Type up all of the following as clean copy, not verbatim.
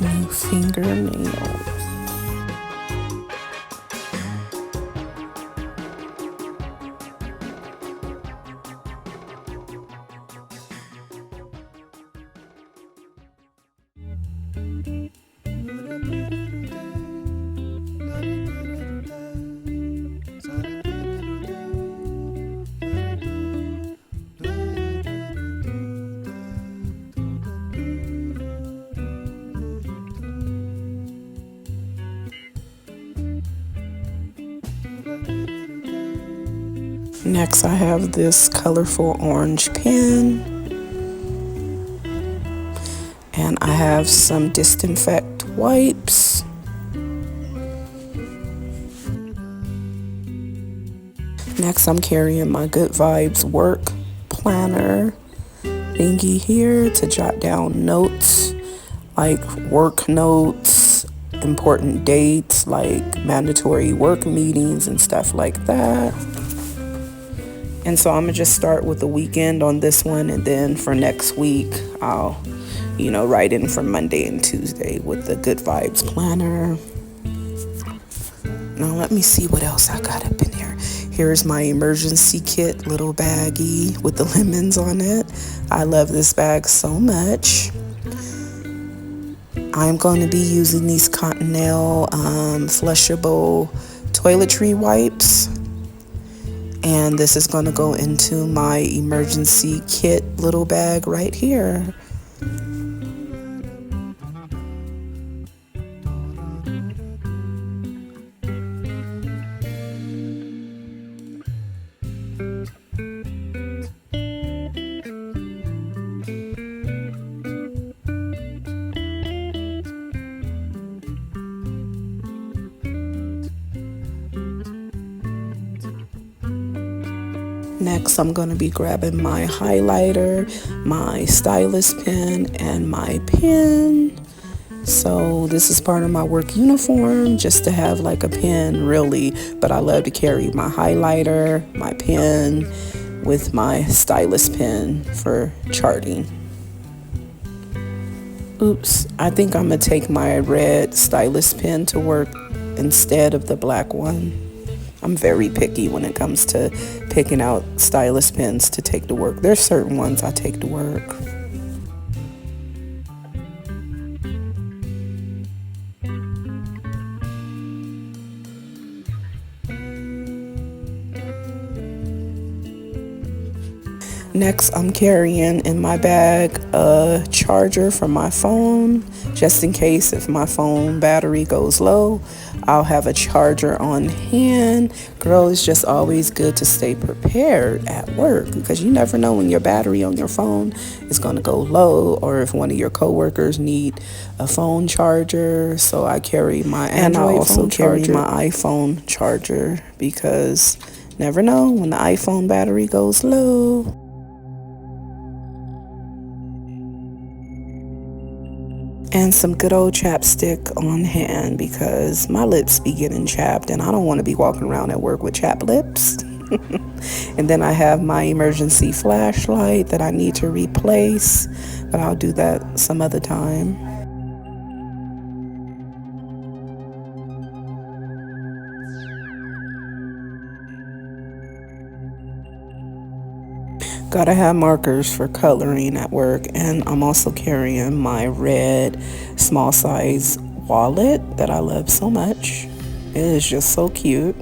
New fingernails. Next, I have this colorful orange pen, and I have some disinfect wipes. Next, I'm carrying my Good Vibes work planner thingy here to jot down notes, like work notes, important dates, like mandatory work meetings and stuff like that. And so I'm gonna just start with the weekend on this one, and then for next week I'll write in for Monday and Tuesday with the Good Vibes planner. Now let me see what else I got up in here. Here's my emergency kit little baggie with the lemons on it. I love this bag so much. I'm going to be using these Fingernails flushable toiletry wipes. And this is going to go into my emergency kit little bag right here. Next, I'm going to be grabbing my highlighter, my stylus pen, and my pen. So this is part of my work uniform, just to have like a pen really, but I love to carry my highlighter, my pen, with my stylus pen for charting. Oops, I think I'm going to take my red stylus pen to work instead of the black one. I'm very picky when it comes to picking out stylus pens to take to work. There's certain ones I take to work. Next, I'm carrying in my bag a charger for my phone, just in case if my phone battery goes low. I'll have a charger on hand. Girl, it's just always good to stay prepared at work, because you never know when your battery on your phone is going to go low, or if one of your coworkers need a phone charger. So I carry my Android phone charger, my iPhone charger, because never know when the iPhone battery goes low. And some good old chapstick on hand because my lips be getting chapped and I don't want to be walking around at work with chapped lips. And then I have my emergency flashlight that I need to replace, but I'll do that some other time. Gotta have markers for coloring at work, and I'm also carrying my red small size wallet that I love so much. It is just so cute.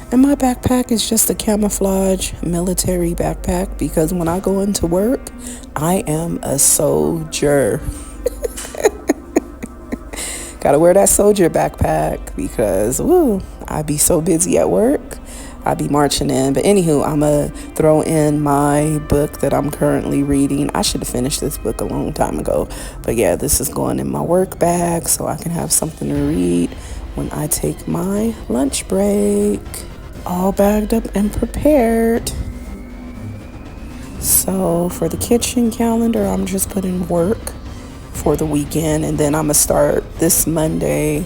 And my backpack is just a camouflage military backpack because when I go into work, I am a soldier. Gotta wear that soldier backpack because, woo, I be so busy at work. I be marching in. But anywho, I'm going to throw in my book that I'm currently reading. I should have finished this book a long time ago. But yeah, this is going in my work bag so I can have something to read when I take my lunch break. All bagged up and prepared. So for the kitchen calendar, I'm just putting work for the weekend, and then I'm gonna start this Monday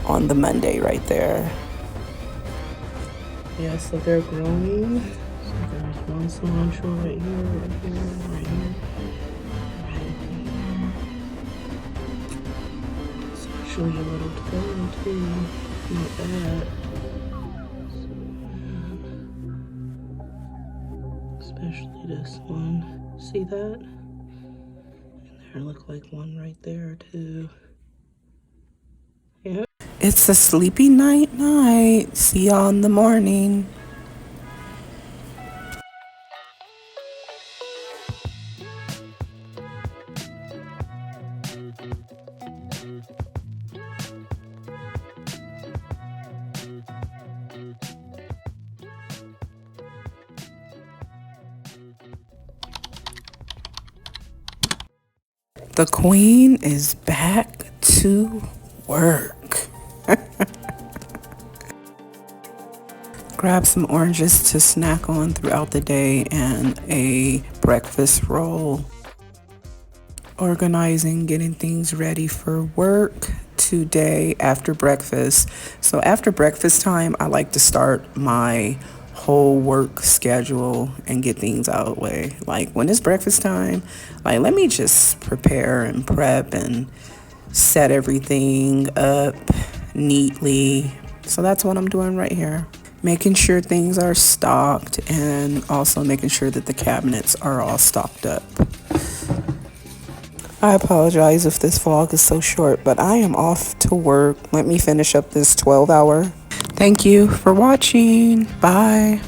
on the Monday right there. Yeah, so they're growing. So there's one cilantro right here, right here, right here, right here. It's actually a little twirl too. Not bad. Especially this one. See that? There look like one right there too. Yeah. It's a sleepy night. See y'all in the morning. The queen is back to work. Grab some oranges to snack on throughout the day and a breakfast roll. Organizing, getting things ready for work today after breakfast. So after breakfast time, I like to start my whole work schedule and get things out of the way. Like when it's breakfast time, like let me just prepare and prep and set everything up neatly. So that's what I'm doing right here. Making sure things are stocked and also making sure that the cabinets are all stocked up. I apologize if this vlog is so short, but I am off to work. Let me finish up this 12-hour. Thank you for watching. Bye.